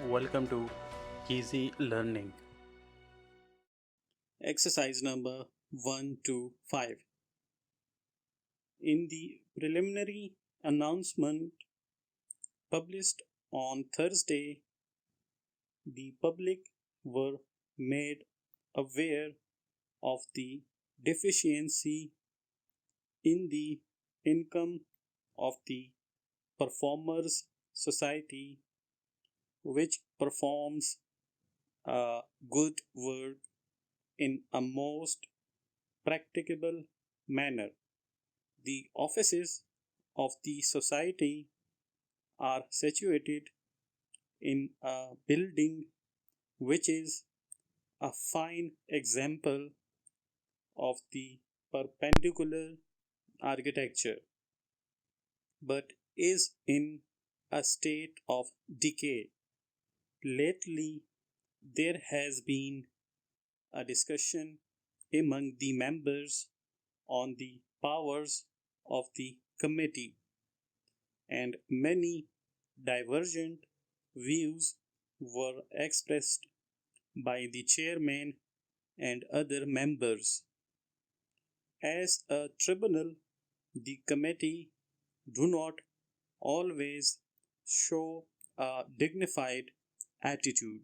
Welcome to Easy Learning. Exercise number 125. In the preliminary announcement published on Thursday, the public were made aware of the deficiency in the income of the Performers Society, which performs good work in a most practicable manner. The offices of the society are situated in a building which is a fine example of the perpendicular architecture, but is in a state of decay. Lately, there has been a discussion among the members on the powers of the committee, and many divergent views were expressed by the chairman and other members. As a tribunal, the committee do not always show a dignified attitude.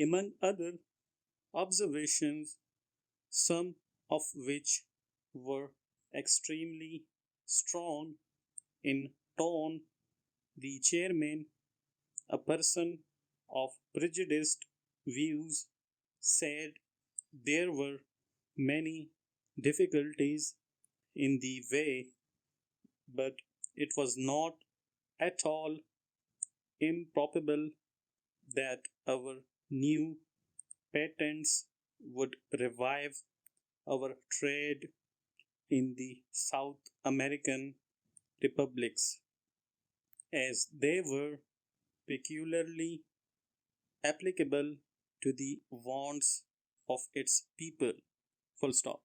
Among other observations, some of which were extremely strong in tone, the chairman, a person of prejudiced views, said there were many difficulties in the way, but it was not at all improbable that our new patents would revive our trade in the South American republics, as they were peculiarly applicable to the wants of its people. Full stop.